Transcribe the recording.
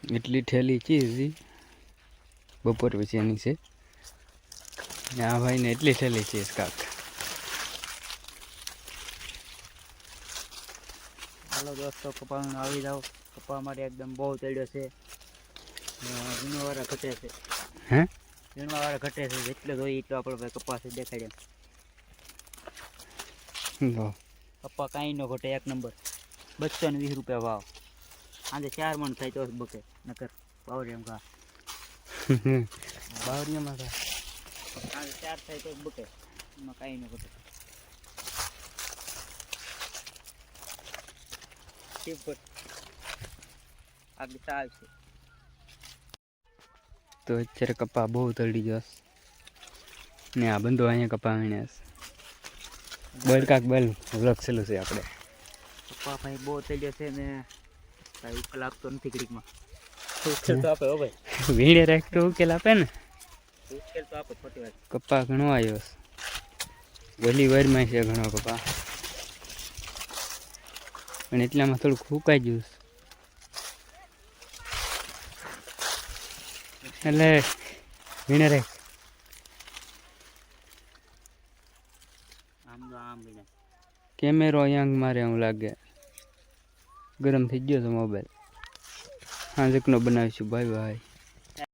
એટલી ઠેલી ચીઝ બપોર પછી એની છે ને આ ભાઈને એટલી ઠેલી ચીઝ કાક. હાલો દોસ્તો, કપામાં આવી જાઓ. કપા માટે એકદમ બહુ ચડ્યો છે. વીણવાવાળા ઘટે છે. હે વીણવાવાળા ઘટે છે. જેટલો જોઈએ એટલો આપણે ભાઈ કપાસ દેખાડ્યા. કપા કાંઈ ન ઘટે, એક નંબર. 220 રૂપિયા ભાવ. આજે 4 મણ થાય તો બકે નકર બાવરિયામ ઘા. બાવરિયામાં ઘા આજે 4 થાય તો બકે, એમાં કાંઈ ન ઘટે. આગળ ચાલશે. તો અત્યારે કપા બહુ તળી ગયો ને આ બંધો અહીંયા કપા વીણ્યા છે. બળ કાક બલ વ્લોગ ચાલુ છે આપણે. કપા ભાઈ બહુ તળ્યો છે ને કાંઈ ઉકેલ આપતો નથી ઘડીકમાં. ઉકેલ તો આપે હો ભાઈ. વીણે રાખ તો ઉકેલ આપે ને. ઉકેલ તો આપે, ખોટી વાત. કપા ઘણો આવ્યો છે, ગલી વારમાં છે ઘણો કપા, પણ એટલામાં થોડુંક ફૂંકાઈ ગયું એટલે વીણે રાખ. આમ તો આમ વિના કેમેરો અહીંયા મારે એવું લાગે ગરમ થઈ ગયો છે મોબાઈલ. હા જકનો બનાવીશું. Bye bye.